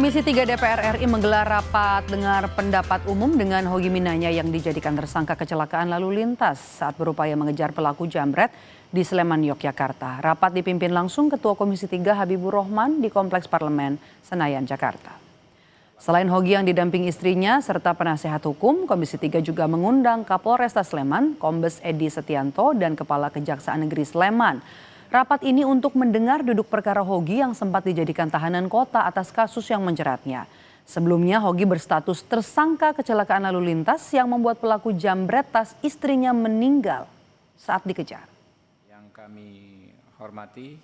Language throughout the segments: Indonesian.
Komisi 3 DPR RI menggelar rapat dengar pendapat umum dengan Hogi Minanya yang dijadikan tersangka kecelakaan lalu lintas saat berupaya mengejar pelaku jambret di Sleman, Yogyakarta. Rapat dipimpin langsung Ketua Komisi 3 Habibur Rahman di Kompleks Parlemen, Senayan, Jakarta. Selain Hogi yang didampingi istrinya serta penasehat hukum, Komisi 3 juga mengundang Kapolresta Sleman, Kombes Edi Setianto, dan Kepala Kejaksaan Negeri Sleman. Rapat ini untuk mendengar duduk perkara Hogi yang sempat dijadikan tahanan kota atas kasus yang menjeratnya. Sebelumnya Hogi berstatus tersangka kecelakaan lalu lintas yang membuat pelaku jambret tas istrinya meninggal saat dikejar. Yang kami hormati,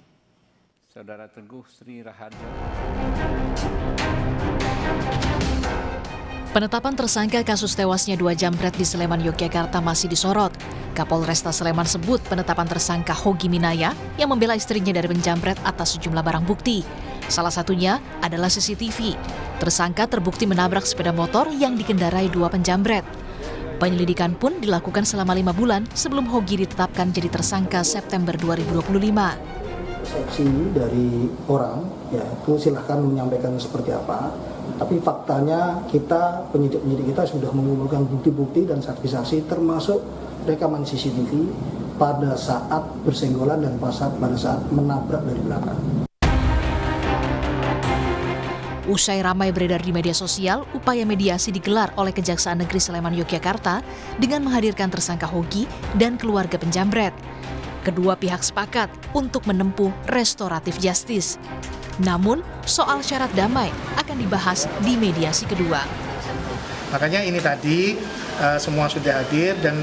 Saudara Teguh Sri Raharjo. Penetapan tersangka kasus tewasnya 2 jambret di Sleman, Yogyakarta masih disorot. Kapolresta Sleman sebut penetapan tersangka Hogi Minanya yang membela istrinya dari penjambret atas sejumlah barang bukti. Salah satunya adalah CCTV. Tersangka terbukti menabrak sepeda motor yang dikendarai 2 penjambret. Penyelidikan pun dilakukan selama 5 bulan sebelum Hogi ditetapkan jadi tersangka September 2025. Persepsi dari orang, ya itu silahkan menyampaikan seperti apa. Tapi faktanya kita, penyidik-penyidik kita sudah mengumpulkan bukti-bukti dan saksi-saksi termasuk rekaman CCTV pada saat bersenggolan dan pada saat menabrak dari belakang. Usai ramai beredar di media sosial, upaya mediasi digelar oleh Kejaksaan Negeri Sleman, Yogyakarta dengan menghadirkan tersangka Hogi dan keluarga penjambret. Kedua pihak sepakat untuk menempuh restoratif justice. Namun, soal syarat damai akan dibahas di mediasi kedua. Makanya ini tadi semua sudah hadir dan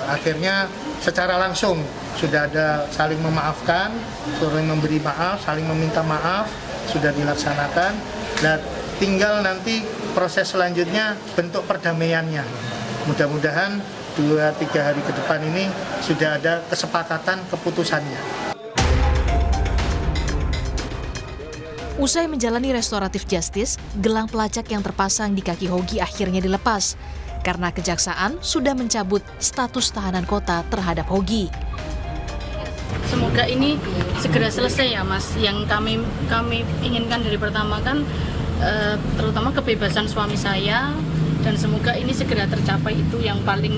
akhirnya secara langsung sudah ada saling memaafkan, saling memberi maaf, saling meminta maaf, sudah dilaksanakan. Dan tinggal nanti proses selanjutnya bentuk perdamaiannya. Mudah-mudahan 2-3 hari ke depan ini sudah ada kesepakatan keputusannya. Usai menjalani restoratif justice, gelang pelacak yang terpasang di kaki Hogi akhirnya dilepas karena kejaksaan sudah mencabut status tahanan kota terhadap Hogi. Semoga ini segera selesai ya Mas. Yang kami inginkan dari pertama kan terutama kebebasan suami saya, dan semoga ini segera tercapai, itu yang paling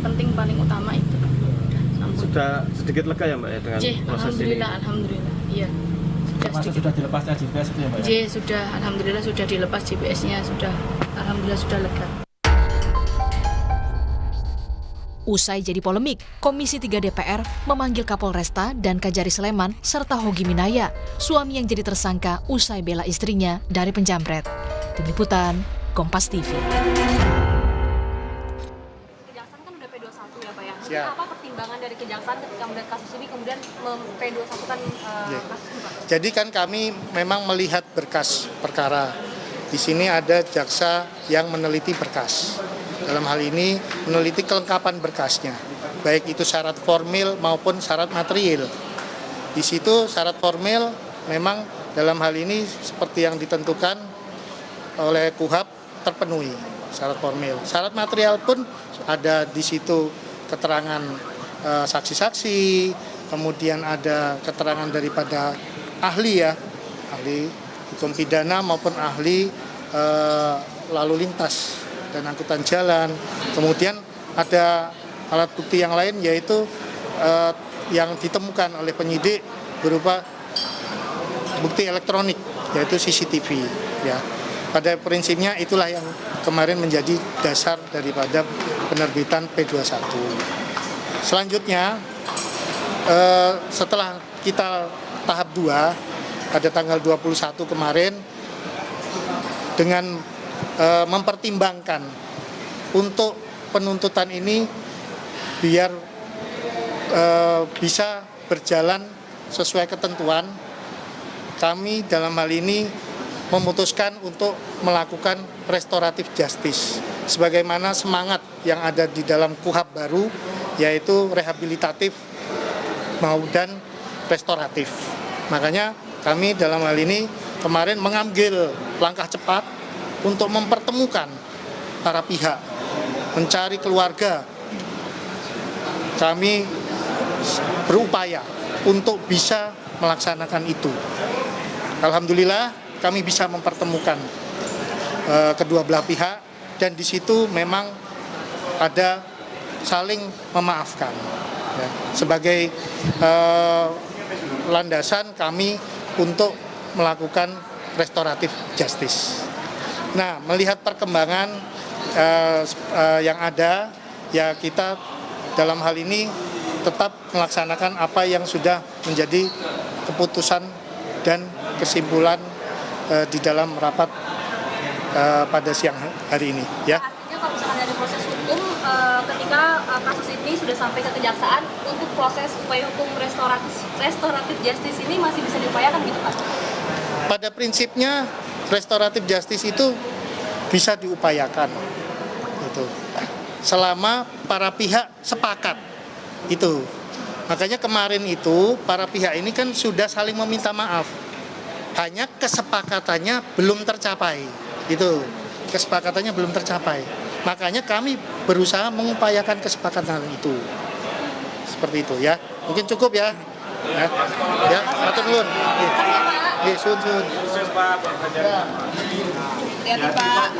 penting, paling utama itu. Sudah sedikit lega ya Mbak ya dengan proses ini? Alhamdulillah, iya. Sudah dilepasnya GPS itu ya Mbak ya? Sudah, alhamdulillah sudah dilepas GPS-nya, alhamdulillah sudah lega. Usai jadi polemik, Komisi 3 DPR memanggil Kapolresta dan Kajari Sleman serta Hogi Minanya, suami yang jadi tersangka usai bela istrinya dari penjambret. Tim Liputan, Kompas TV. Kejaksaan kan udah P21 ya Pak ya. Siap. Apa pertimbangan dari Kejaksaan ketika melihat kasus ini kemudian P21 kan kasus ini Pak? Jadi kan kami memang melihat berkas perkara. Di sini ada jaksa yang meneliti berkas. Dalam hal ini meneliti kelengkapan berkasnya, baik itu syarat formil maupun syarat material. Di situ syarat formil memang dalam hal ini seperti yang ditentukan oleh KUHAP terpenuhi syarat formil. Syarat material pun ada di situ keterangan saksi-saksi, kemudian ada keterangan daripada ahli ya, ahli hukum pidana maupun ahli lalu lintas dan angkutan jalan. Kemudian ada alat bukti yang lain yaitu yang ditemukan oleh penyidik berupa bukti elektronik yaitu CCTV ya. Pada prinsipnya itulah yang kemarin menjadi dasar daripada penerbitan P21. Selanjutnya setelah kita tahap 2 pada tanggal 21 kemarin dengan mempertimbangkan untuk penuntutan ini biar bisa berjalan sesuai ketentuan, kami dalam hal ini memutuskan untuk melakukan restoratif justice sebagaimana semangat yang ada di dalam KUHAP baru, yaitu rehabilitatif dan restoratif. Makanya kami dalam hal ini kemarin mengambil langkah cepat untuk mempertemukan para pihak, mencari keluarga. Kami berupaya untuk bisa melaksanakan itu. Alhamdulillah kami bisa mempertemukan kedua belah pihak, dan di situ memang ada saling memaafkan ya, sebagai landasan kami untuk melakukan restoratif justice. Nah, melihat perkembangan yang ada, ya kita dalam hal ini tetap melaksanakan apa yang sudah menjadi keputusan dan kesimpulan di dalam rapat pada siang hari ini. Ya. Artinya kalau misalkan ada proses hukum, ketika kasus ini sudah sampai ke kejaksaan, untuk proses upaya hukum restoratif justice ini masih bisa diupayakan gitu Pak? Pada prinsipnya restoratif justice itu bisa diupayakan, gitu. Selama para pihak sepakat itu. Makanya kemarin itu para pihak ini kan sudah saling meminta maaf. Hanya kesepakatannya belum tercapai. Itu. Kesepakatannya belum tercapai. Makanya kami berusaha mengupayakan kesepakatan itu. Seperti itu ya. Mungkin cukup ya. Ya, matur nuwun. Nggih, sun. Hati-hati Pak.